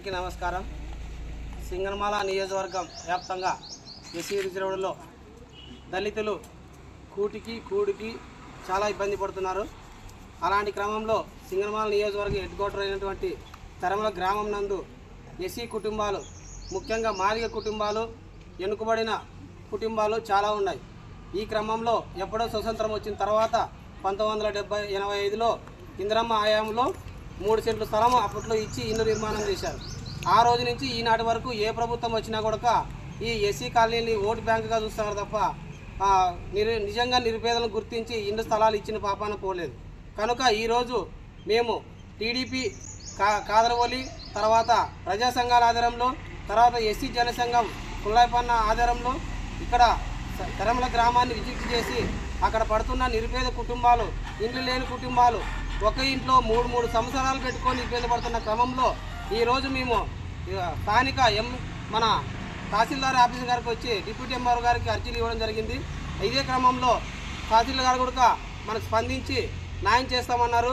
అందరికీ నమస్కారం. సింగనమల నియోజకవర్గం వ్యాప్తంగా ఎస్సీ రిజర్వ్డ్లో దళితులు కూడికి చాలా ఇబ్బంది పడుతున్నారు. అలాంటి క్రమంలో సింగనమల నియోజకవర్గం హెడ్ క్వార్టర్ అయినటువంటి తరమల గ్రామం నందు ఎస్సీ కుటుంబాలు, ముఖ్యంగా మాదిగ కుటుంబాలు, వెనుకబడిన కుటుంబాలు చాలా ఉన్నాయి. ఈ క్రమంలో ఎప్పుడో స్వతంత్రం వచ్చిన తర్వాత 1985లో ఇందిరమ్మ హయాంలో 3 సెంట్లు స్థలం అప్పట్లో ఇచ్చి ఇల్లు నిర్మాణం చేశారు. ఆ రోజు నుంచి ఈనాటి వరకు ఏ ప్రభుత్వం వచ్చినా కూడా ఈ ఎస్సీ కాలనీని ఓటు బ్యాంకుగా చూస్తారు తప్ప నిజంగా నిరుపేదలను గుర్తించి ఇల్లు స్థలాలు ఇచ్చిన పాపాన పోలేదు. కనుక ఈరోజు మేము టీడీపీ కాదరవోలి, తర్వాత ప్రజా సంఘాల ఆధారంలో, తర్వాత ఎస్సీ జనసంఘం కుల్లాయిపన్న ఆధారంలో ఇక్కడ తరమల గ్రామాన్ని విజిట్ చేసి అక్కడ పడుతున్న నిరుపేద కుటుంబాలు, ఇండ్లు లేని కుటుంబాలు, ఒక ఇంట్లో 3 సంవత్సరాలు పెట్టుకొని ఇబ్బంది పడుతున్న క్రమంలో ఈరోజు మేము స్థానిక మన తహసీల్దార్ ఆఫీస్ గారికి వచ్చి డిప్యూటీ ఎంఆర్ఓ గారికి అర్జీలు ఇవ్వడం జరిగింది. ఇదే క్రమంలో తహసీల్దార్ గారు కూడా మనకు స్పందించి న్యాయం చేస్తామన్నారు.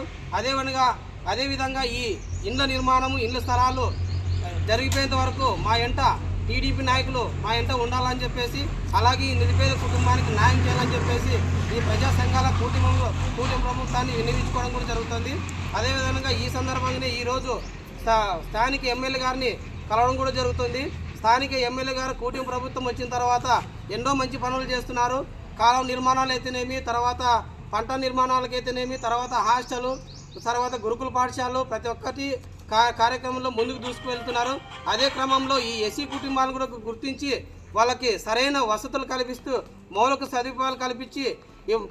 అదేవిధంగా ఈ ఇండ్ల నిర్మాణము, ఇండ్ల స్థలాలు జరిగిపోయేంత వరకు మా ఎంట టీడీపీ నాయకులు మా ఎంట ఉండాలని చెప్పేసి, అలాగే ఈ నిరుపేద కుటుంబానికి న్యాయం చేయాలని చెప్పేసి ఈ ప్రజా సంఘాల కూటమి ప్రభుత్వాన్ని వినియోగించుకోవడం కూడా జరుగుతుంది. అదేవిధంగా ఈ సందర్భంగానే ఈరోజు స్థానిక ఎమ్మెల్యే గారిని కలవడం కూడా జరుగుతుంది. స్థానిక ఎమ్మెల్యే గారు కూటమి ప్రభుత్వం వచ్చిన తర్వాత ఎన్నో మంచి పనులు చేస్తున్నారు. కాలువ నిర్మాణాలు అయితేనేమి, తర్వాత పంట నిర్మాణాలకైతేనేమి, తర్వాత హాస్టలు, తర్వాత గురుకుల పాఠశాలలు, ప్రతి ఒక్కటి కార్యక్రమంలో ముందుకు దూసుకువెళ్తున్నారు. అదే క్రమంలో ఈ ఎస్సీ కుటుంబాలను కూడా గుర్తించి వాళ్ళకి సరైన వసతులు కల్పిస్తూ, మౌలిక సదుపాయాలు కల్పించి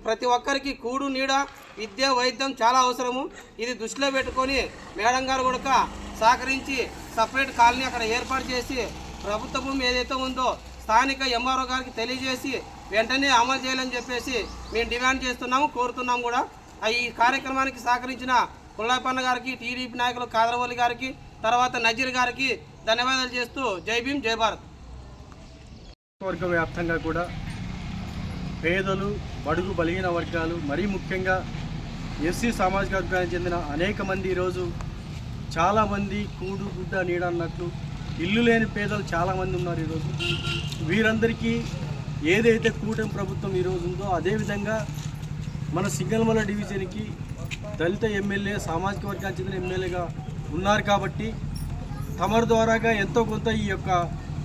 ప్రతి ఒక్కరికి కూడు, నీడ, విద్య, వైద్యం చాలా అవసరము. ఇది దృష్టిలో పెట్టుకొని మేడం గారు కూడా సహకరించి సపరేట్ కాలనీ అక్కడ ఏర్పాటు చేసి ప్రభుత్వ భూమి ఏదైతే ఉందో స్థానిక ఎంఆర్ఓ గారికి తెలియజేసి వెంటనే అమలు చేయాలని చెప్పేసి మేము డిమాండ్ చేస్తున్నాము, కోరుతున్నాము కూడా. ఈ కార్యక్రమానికి సహకరించిన కుల్లాయిపన్న గారికి, టీడీపీ నాయకులు కాదరవల్లి గారికి, తర్వాత నజీర్ గారికి ధన్యవాదాలు చేస్తూ జై భీమ్, జై భారత్. వర్గ వ్యాప్తంగా కూడా పేదలు, బడుగు బలహీన వర్గాలు, మరీ ముఖ్యంగా ఎస్సీ సామాజిక వర్గానికి చెందిన అనేక మంది ఈరోజు చాలామంది కూడు గుడ్డ నీడ అన్నట్లు ఇల్లు లేని పేదలు చాలామంది ఉన్నారు. ఈరోజు వీరందరికీ ఏదైతే కూటమి ప్రభుత్వం ఈరోజు ఉందో అదేవిధంగా మన సింగనమల డివిజన్కి దళిత ఎమ్మెల్యే, సామాజిక వర్గానికి చెందిన ఎమ్మెల్యేగా ఉన్నారు కాబట్టి తమరి ద్వారాగా ఎంతో కొంత ఈ యొక్క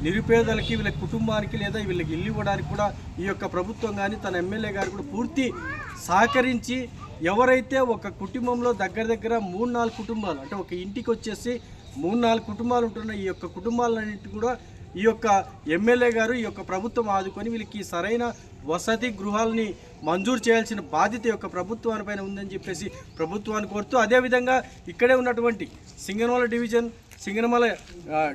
నిరుపేదలకి, వీళ్ళ కుటుంబానికి లేదా వీళ్ళకి ఇల్లు ఇవ్వడానికి కూడా ఈ యొక్క ప్రభుత్వం కానీ తన ఎమ్మెల్యే గారు కూడా పూర్తి సహకరించి, ఎవరైతే ఒక కుటుంబంలో దగ్గర 3-4 కుటుంబాలు, అంటే ఒక ఇంటికి వచ్చేసి 3-4 కుటుంబాలు ఉంటున్న ఈ యొక్క కుటుంబాలన్నింటి కూడా ఈ యొక్క ఎమ్మెల్యే గారు, ఈ యొక్క ప్రభుత్వం ఆదుకొని వీళ్ళకి సరైన వసతి గృహాలని మంజూరు చేయాల్సిన బాధ్యత యొక్క ప్రభుత్వానిపైన ఉందని చెప్పేసి ప్రభుత్వాన్ని కోరుతూ, అదేవిధంగా ఇక్కడే ఉన్నటువంటి సింగనమల డివిజన్, సింగనమల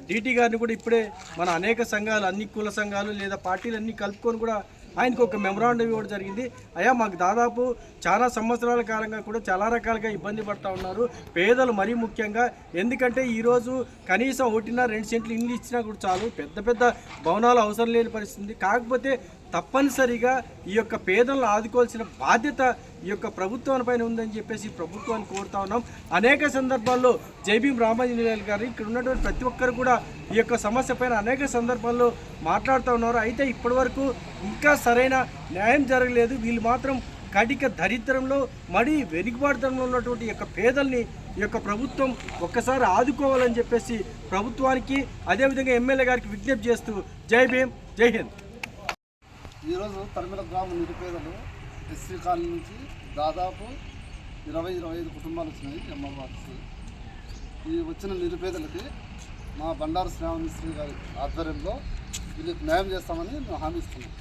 డీటీ గారిని కూడా ఇప్పుడే మన అనేక సంఘాలు, అన్ని కుల సంఘాలు లేదా పార్టీలు అన్నీ కలుపుకొని కూడా ఆయనకు ఒక మెమరాండం ఇవ్వడం జరిగింది. అయ్యా, మాకు దాదాపు చాలా సంవత్సరాల కాలంగా కూడా చాలా రకాలుగా ఇబ్బంది పడుతూ ఉన్నారు పేదలు, మరీ ముఖ్యంగా. ఎందుకంటే ఈరోజు కనీసం 1.5-2 సెంట్లు ఇల్లు ఇచ్చినా కూడా చాలు, పెద్ద భవనాలు అవసరం లేని పరిస్థితి. కాకపోతే తప్పనిసరిగా ఈ యొక్క పేదలను ఆదుకోవాల్సిన బాధ్యత ఈ యొక్క ప్రభుత్వానిపైన ఉందని చెప్పేసి ప్రభుత్వాన్ని కోరుతా ఉన్నాం. అనేక సందర్భాల్లో జై భీమ్ రామాంజనేయులు గారు ఇక్కడ ఉన్నటువంటి ప్రతి ఒక్కరు కూడా ఈ యొక్క సమస్య పైన అనేక సందర్భాల్లో మాట్లాడుతూ ఉన్నారు. అయితే ఇప్పటివరకు ఇంకా సరైన న్యాయం జరగలేదు. వీళ్ళు మాత్రం కటిక దరిద్రంలో, మరీ వెనుకబాటుతనంలో ఉన్నటువంటి యొక్క పేదల్ని ఈ యొక్క ప్రభుత్వం ఒక్కసారి ఆదుకోవాలని చెప్పేసి ప్రభుత్వానికి, అదేవిధంగా ఎమ్మెల్యే గారికి విజ్ఞప్తి చేస్తూ జై భీమ్, జై హింద్. ఈరోజు తరమల గ్రామ నిరుపేదలు ఎస్సీ కాలనీ నుంచి దాదాపు 20-25 కుటుంబాలు వచ్చినాయి ఎంఆర్ఓకి. ఈ వచ్చిన నిరుపేదలకి మా బండారు శ్రీరామ మిస్త్రి గారి ఆధ్వర్యంలో వీళ్ళకి న్యాయం చేస్తామని మేము హామీ ఇస్తున్నాం.